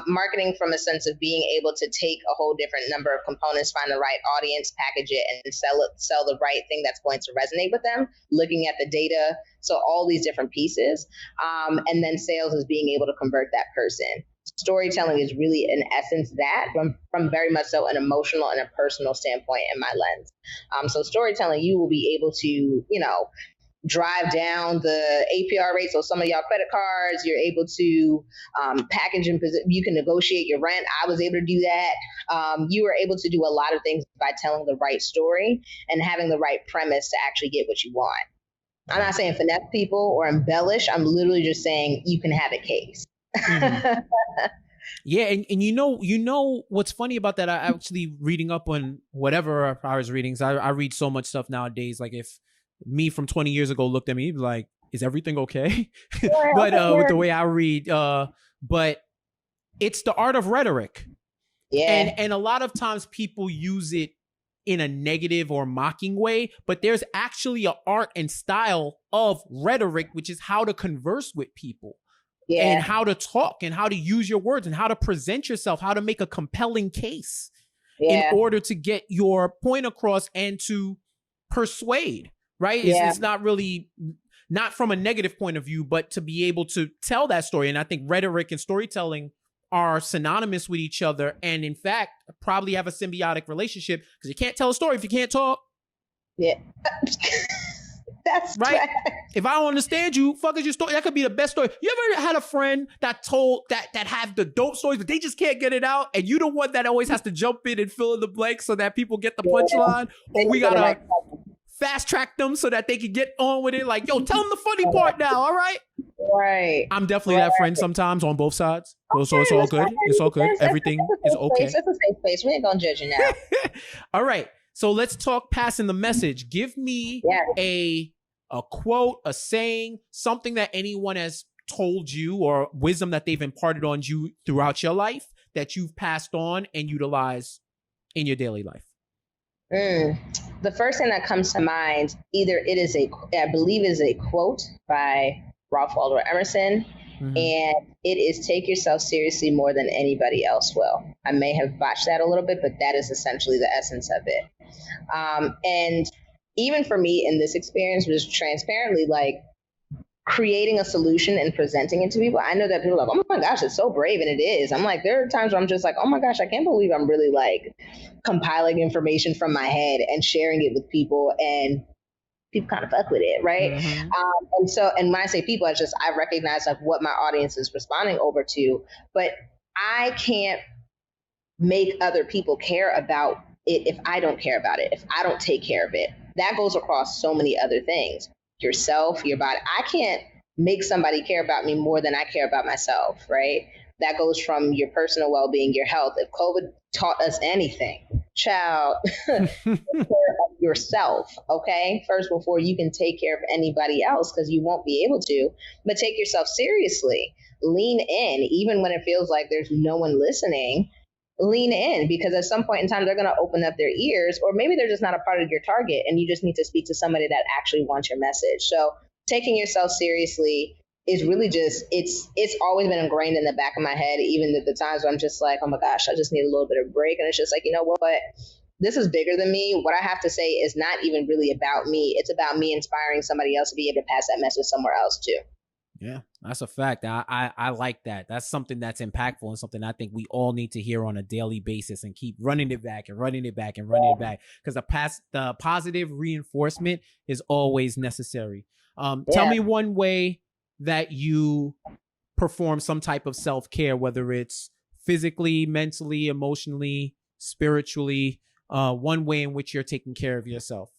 Marketing from a sense of being able to take a whole different number of components, find the right audience, package it, and sell the right thing that's going to resonate with them, looking at the data. So all these different pieces. And then sales is being able to convert that person. Storytelling is really, in essence, that from very much so an emotional and a personal standpoint in my lens. So storytelling, you will be able to, drive down the APR rate. So some of y'all credit cards, you're able to package and you can negotiate your rent. I was able to do that. You were able to do a lot of things by telling the right story and having the right premise to actually get what you want. I'm not saying finesse people or embellish. I'm literally just saying you can have a case. Mm-hmm. Yeah, and you know what's funny about that? I actually reading up on whatever I was reading. So I read so much stuff nowadays. Like if me from 20 years ago looked at me, he'd be like, is everything okay? But with the way I read, but it's the art of rhetoric. Yeah. And a lot of times people use it in a negative or mocking way, but there's actually an art and style of rhetoric, which is how to converse with people. Yeah. And how to talk and how to use your words and how to present yourself, how to make a compelling case in order to get your point across and to persuade, right? It's not really, not from a negative point of view, but to be able to tell that story. And I think rhetoric and storytelling are synonymous with each other. And in fact, probably have a symbiotic relationship because you can't tell a story if you can't talk. Yeah. That's right. trash. If I don't understand you, fuck is your story. That could be the best story. You ever had a friend that told that have the dope stories, but they just can't get it out, and you the one that always has to jump in and fill in the blanks so that people get the punchline, or we gotta fast track them so that they can get on with it? Like, yo, tell them the funny part now, all right? Right. I'm definitely that friend sometimes on both sides. So it's all good. It's all good. Everything is okay. It's a safe space. We ain't gonna judge you now. All right. So let's talk passing the message. Give me a quote, a saying, something that anyone has told you or wisdom that they've imparted on you throughout your life that you've passed on and utilize in your daily life. The first thing that comes to mind, either it is I believe is a quote by Ralph Waldo Emerson, and it is take yourself seriously more than anybody else will. I may have botched that a little bit, but that is essentially the essence of it. And even for me in this experience, was transparently like creating a solution and presenting it to people. I know that people are like, oh my gosh, it's so brave. And it is. I'm like, there are times where I'm just like, oh my gosh, I can't believe I'm really like compiling information from my head and sharing it with people, and people kind of fuck with it, right? And when I say people, it's just I recognize like what my audience is responding over to, but I can't make other people care about it if I don't care about it, if I don't take care of it. That goes across so many other things. Yourself, your body. I can't make somebody care about me more than I care about myself, right? That goes from your personal well-being, your health. If COVID taught us anything, child, take care of yourself, okay? First, before you can take care of anybody else, because you won't be able to, but take yourself seriously. Lean in, even when it feels like there's no one listening. Lean in, because at some point in time, they're going to open up their ears, or maybe they're just not a part of your target, and you just need to speak to somebody that actually wants your message. So taking yourself seriously is really just, it's always been ingrained in the back of my head, even at the times where I'm just like, oh my gosh, I just need a little bit of break. And it's just like, you know what? This is bigger than me. What I have to say is not even really about me. It's about me inspiring somebody else to be able to pass that message somewhere else too. Yeah, that's a fact. I like that. That's something that's impactful and something I think we all need to hear on a daily basis and keep running it back and running it back and running it back, because the positive reinforcement is always necessary. Tell me one way that you perform some type of self-care, whether it's physically, mentally, emotionally, spiritually, one way in which you're taking care of yourself.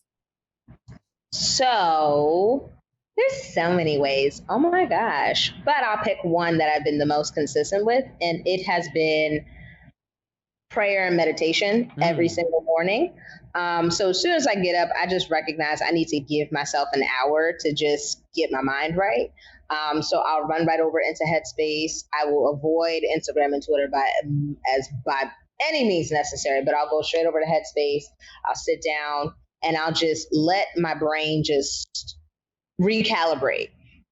So there's so many ways. Oh my gosh. But I'll pick one that I've been the most consistent with, and it has been prayer and meditation every single morning. So as soon as I get up, I just recognize I need to give myself an hour to just get my mind right. So I'll run right over into Headspace. I will avoid Instagram and Twitter by any means necessary, but I'll go straight over to Headspace. I'll sit down and I'll just let my brain just recalibrate.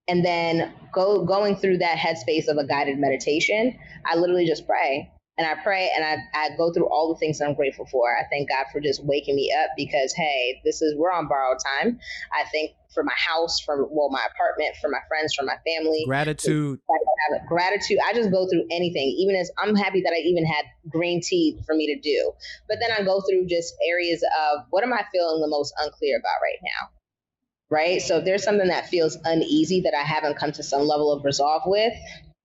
And then going through that headspace of a guided meditation, I literally just pray. And I pray and I go through all the things that I'm grateful for. I thank God for just waking me up, because, hey, we're on borrowed time. I thank for my house, my apartment, for my friends, for my family. Gratitude. Gratitude. I just go through anything, even as I'm happy that I even had green tea for me to do. But then I go through just areas of what am I feeling the most unclear about right now? Right? So if there's something that feels uneasy that I haven't come to some level of resolve with,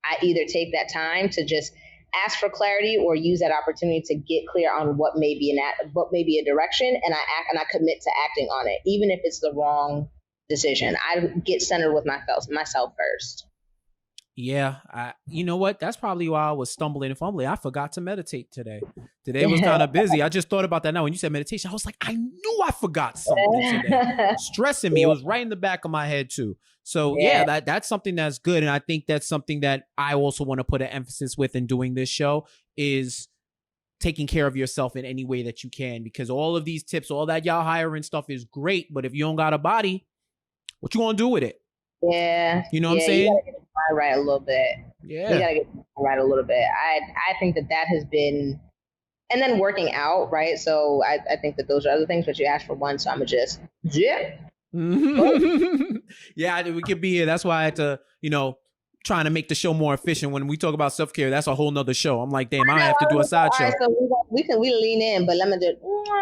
I either take that time to just ask for clarity or use that opportunity to get clear on what may be a direction, and I act and I commit to acting on it, even if it's the wrong decision. I get centered with myself first. Yeah, you know what? That's probably why I was stumbling and fumbling. I forgot to meditate today. Today was kind of busy. I just thought about that now. When you said meditation, I was like, I knew I forgot something today. Stressing me. It was right in the back of my head too. So yeah, that's something that's good. And I think that's something that I also want to put an emphasis with in doing this show is taking care of yourself in any way that you can, because all of these tips, all that y'all hiring stuff is great. But if you don't got a body, what you gonna do with it? Yeah. You know what I'm saying? You gotta get the mind right a little bit. Yeah. You gotta get the mind right a little bit. I think that has been, and then working out, right? So I think that those are other things, but you asked for one, so I'm gonna just, yeah, we could be here. That's why I had to, trying to make the show more efficient. When we talk about self-care, that's a whole nother show. I'm like, damn, I have to do a side show. Right, so we lean in, but let me do.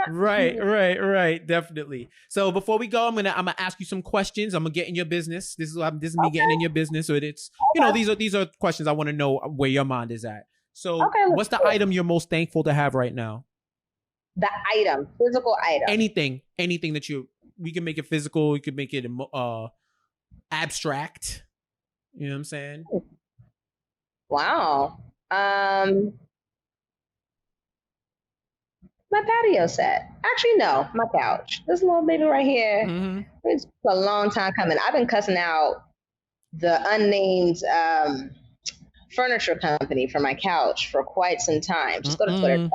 Right. Definitely. So before we go, I'm gonna ask you some questions. I'm gonna get in your business. This is me getting in your business. So it's these are questions I want to know where your mind is at. So what's the item you're most thankful to have right now? The item, physical item. Anything that we can make it physical. You could make it abstract. You know what I'm saying? Wow. My patio set. Actually, no, my couch. This little baby right here. Mm-hmm. It's a long time coming. I've been cussing out the unnamed furniture company for my couch for quite some time. Just go to Twitter.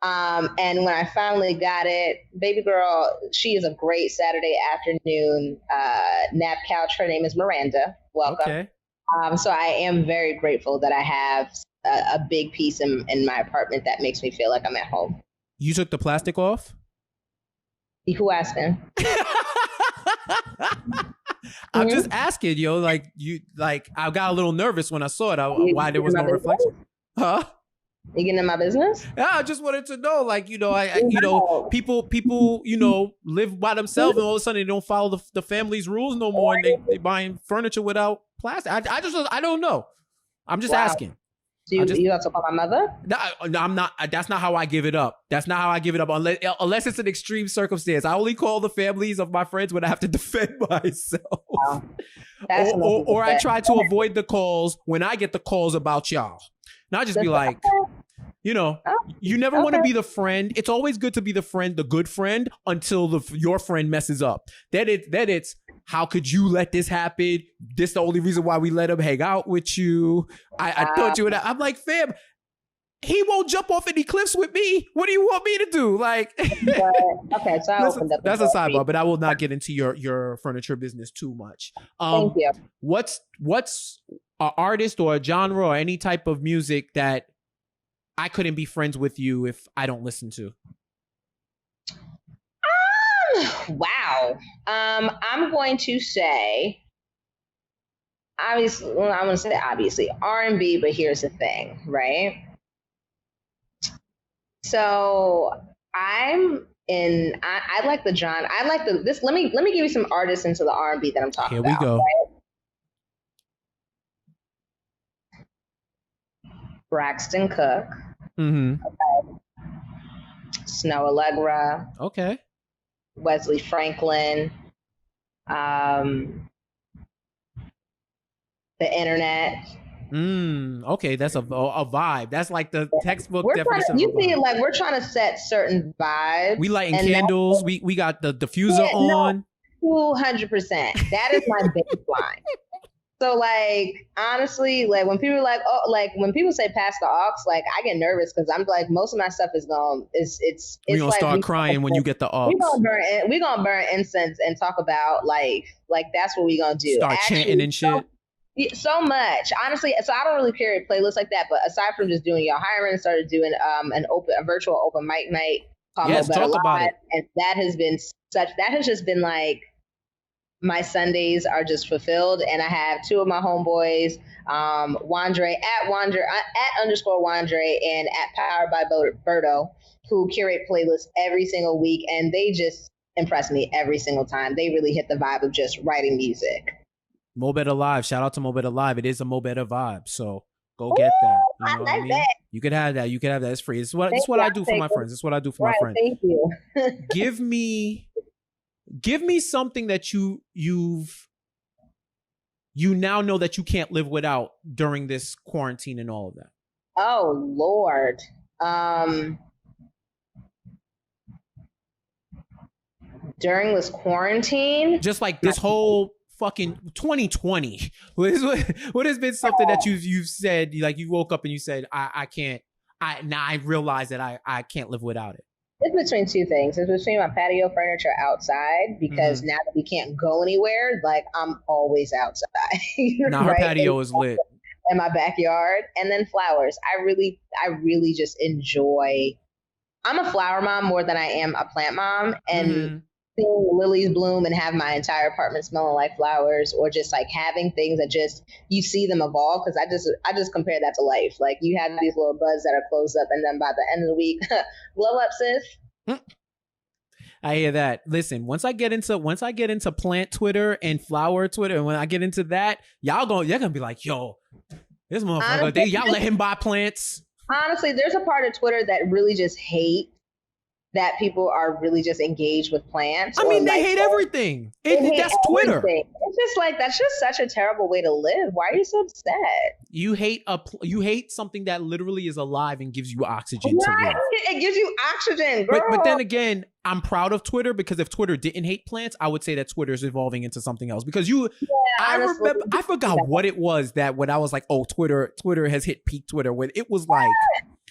And when I finally got it, baby girl, she is a great Saturday afternoon nap couch. Her name is Miranda. Welcome. Okay. So I am very grateful that I have a big piece in my apartment that makes me feel like I'm at home. You took the plastic off? Who asking? I'm just asking, yo. Like I got a little nervous when I saw it. Why there was no reflection? Huh? You getting in my business? Yeah, I just wanted to know, like, people, live by themselves, and all of a sudden they don't follow the family's rules no more, and they buying furniture without plastic. I don't know. I'm just asking. So you have to call my mother? No, I'm not. That's not how I give it up. That's not how I give it up unless it's an extreme circumstance. I only call the families of my friends when I have to defend myself. Wow. Or I try to avoid the calls when I get the calls about y'all. And I just be like, you never want to be the friend. It's always good to be the friend, the good friend, until your friend messes up. Then it's how could you let this happen? This the only reason why we let him hang out with you. I thought you would. I'm like, fam, he won't jump off any cliffs with me. What do you want me to do? Like, okay, so I opened up. That's a sidebar, but I will not get into your furniture business too much. Thank you. What's an artist or a genre or any type of music that I couldn't be friends with you if I don't listen to? Wow. I'm going to say, obviously, well, I'm going to say obviously R&B, but here's the thing, right? So I like the genre. I like this. Let me give you some artists into the R&B that I'm talking about. Here we go. Right? Braxton Cook. Mm-hmm. Okay. Snow Allegra. Okay. Wesley Franklin. The internet. Okay, that's a vibe. That's like the textbook definition. We're trying to set certain vibes. We lighting candles. We got the diffuser on. 200%. That is my baseline. So like honestly, like when people are like, oh, like when people say pass the aux, like I get nervous because I'm like most of my stuff is gone. It's we're gonna start crying when you get the aux. We're gonna burn incense and talk about life. Like that's what we're gonna do. Start chanting and shit. So much, honestly. So I don't really carry playlists like that. But aside from just doing your hiring, started doing a virtual open mic night. Yes, talk about it. And that has just been like. My Sundays are just fulfilled, and I have two of my homeboys, Wandre at _ Wandre and at Powered by Berto, who curate playlists every single week, and they just impress me every single time. They really hit the vibe of just writing music. Mo Better Live, shout out to Mo Better Live. It is a Mo Better vibe, so go get that. You know what I mean? That. You could have that. It's free. It's what I do for my friends. It's what I do for my friends. Thank you. Give me something that you now know that you can't live without during this quarantine and all of that. Oh Lord. During this quarantine? Just like this whole fucking 2020. What has been something that you've said, like you woke up and you said, I realize that I can't live without it? It's between two things. It's between my patio furniture outside, because now that we can't go anywhere, like I'm always outside. Now her patio is lit. In my backyard. And then flowers. I really just enjoy. I'm a flower mom more than I am a plant mom. And seeing lilies bloom and have my entire apartment smelling like flowers, or just like having things that just you see them evolve. Because I just compare that to life. Like you have these little buds that are closed up, and then by the end of the week, glow up, sis. I hear that. Listen, once I get into plant Twitter and flower Twitter, and when I get into that, you're gonna be like, yo, this motherfucker, y'all let him buy plants. Honestly, there's a part of Twitter that really just hate that people are really just engaged with plants. I mean, they hate everything. That's Twitter. It's just like, that's just such a terrible way to live. Why are you so upset? You hate something that literally is alive and gives you oxygen to live. It gives you oxygen, girl. But then again, I'm proud of Twitter, because if Twitter didn't hate plants, I would say that Twitter is evolving into something else. Because I forgot what it was that when I was like, oh, Twitter has hit peak Twitter, when it was like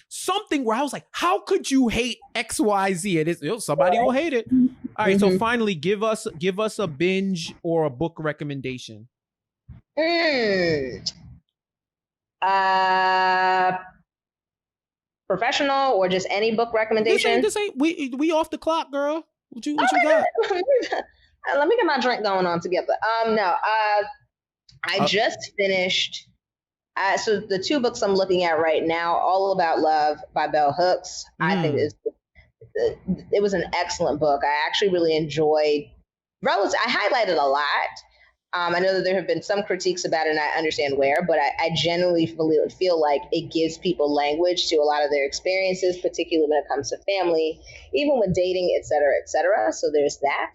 something where I was like, how could you hate XYZ? And somebody will hate it. All right, so finally, give us a binge or a book recommendation. Professional or just any book recommendation? This ain't we off the clock, girl. What you got? Let me get my drink going on together. I just finished. So the two books I'm looking at right now, All About Love by Bell Hooks. I think it was an excellent book. I actually really enjoyed. I highlighted a lot. I know that there have been some critiques about it, and I understand where, but I genuinely feel like it gives people language to a lot of their experiences, particularly when it comes to family, even with dating, et cetera, et cetera. So there's that.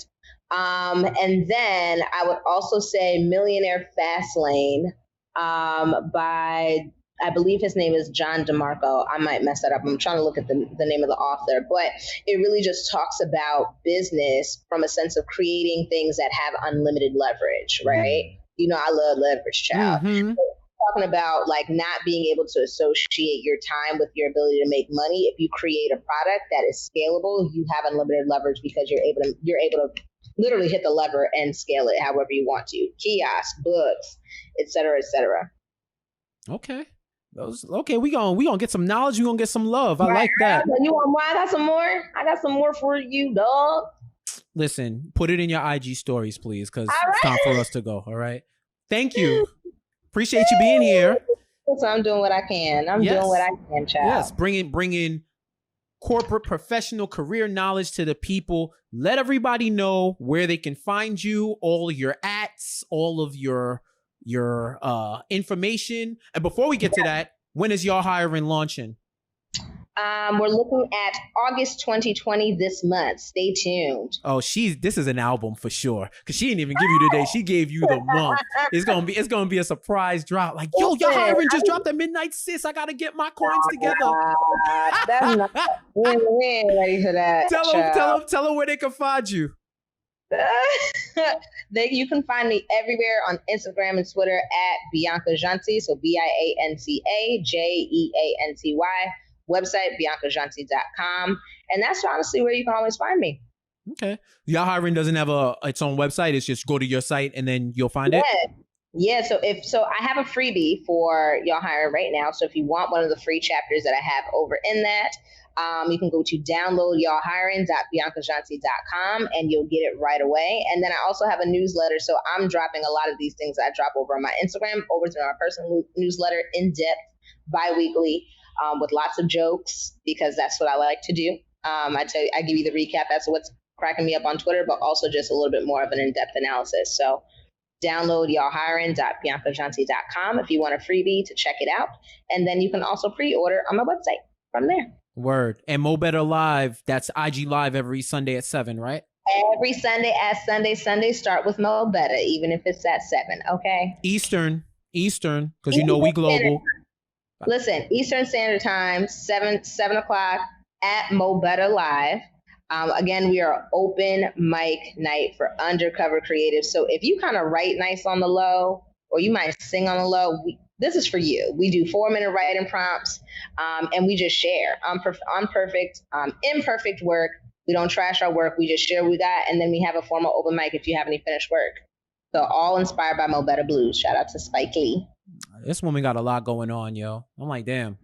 And then I would also say Millionaire Fastlane by, I believe his name is John DeMarco. I might mess that up. I'm trying to look at the name of the author, but it really just talks about business from a sense of creating things that have unlimited leverage, right? You know, I love leverage, child. Talking about like not being able to associate your time with your ability to make money. If you create a product that is scalable, you have unlimited leverage because you're able to literally hit the lever and scale it however you want to. Kiosks, books, et cetera, et cetera. Okay. We gonna get some knowledge. We gonna get some love. I like that. You want more? I got some more. I got some more for you, dog. Listen, put it in your IG stories, please, because it's time for us to go. All right. Thank you. Appreciate you being here. So I'm doing what I can. I'm doing what I can, child. Yes, bringing corporate, professional, career knowledge to the people. Let everybody know where they can find you, all your ats, all of your information. And before we get to that, when is Y'all Hiring launching? We're looking at August 2020 this month. Stay tuned. Oh, this is an album for sure. Cause she didn't even give you the day. She gave you the month. It's gonna be a surprise drop. Like, yo, Y'all Hiring just dropped at midnight, sis. I gotta get my coins together. That's not, we ain't ready for that. Tell them where they can find you. You can find me everywhere on Instagram and Twitter at Bianca Jeanty. So BiancaJanty. Website biancajeanty.com, and that's honestly where you can always find me. Okay. Y'all Hiring doesn't have its own website. It's just go to your site and then you'll find it. Yeah. So I have a freebie for Y'all Hiring right now. So if you want one of the free chapters that I have over in that, you can go to download.y'allhiring.biancajeanty.com and you'll get it right away. And then I also have a newsletter. So I'm dropping a lot of these things I drop over on my Instagram over to my personal newsletter, in depth, bi-weekly. With lots of jokes, because that's what I like to do. I give you the recap. That's what's cracking me up on Twitter, but also just a little bit more of an in-depth analysis. So download y'allhiring.biancajeanty.com if you want a freebie to check it out. And then you can also pre-order on my website from there. Word. And Mo Better Live, that's IG Live every Sunday at 7, right? Every Sunday at Sunday start with Mo Better, even if it's at 7, okay? Eastern, because you know we global. Listen, Eastern Standard Time, 7 o'clock at Mo Better Live. Again, we are open mic night for undercover creatives. So if you kind of write nice on the low, or you might sing on the low, this is for you. We do 4-minute writing prompts, and we just share imperfect work. We don't trash our work. We just share what we got, and then we have a formal open mic if you have any finished work. So all inspired by Mo Better Blues. Shout out to Spike Lee. This woman got a lot going on, yo. I'm like, damn,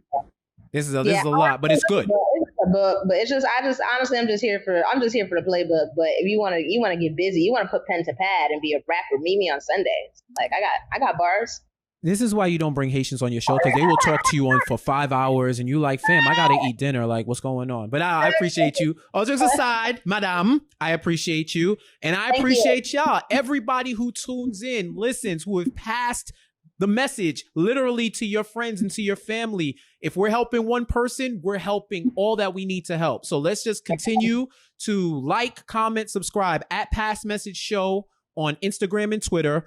this is a lot, but it's good. It's a But it's just, honestly, I'm just here for the playbook. But if you want to get busy, you want to put pen to pad and be a rapper, meet me on Sundays. Like I got bars. This is why you don't bring Haitians on your show, because they will talk to you for 5 hours and you like, fam, I gotta eat dinner. Like, what's going on? But I appreciate you. All jokes aside, madam, I appreciate you. And I appreciate y'all. Everybody who tunes in, listens, who have passed the message literally to your friends and to your family. If we're helping one person, we're helping all that we need to help. So let's just continue to like, comment, subscribe at Pass Message Show on Instagram and Twitter.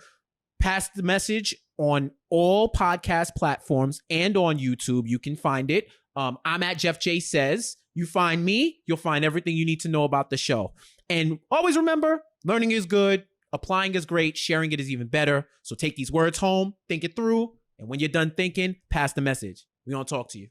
Pass the message on all podcast platforms and on YouTube. You can find it. I'm at Jeff J Says. You find me, you'll find everything you need to know about the show. And always remember, learning is good, applying is great, sharing it is even better. So take these words home, think it through, and when you're done thinking, pass the message. We're going to talk to you.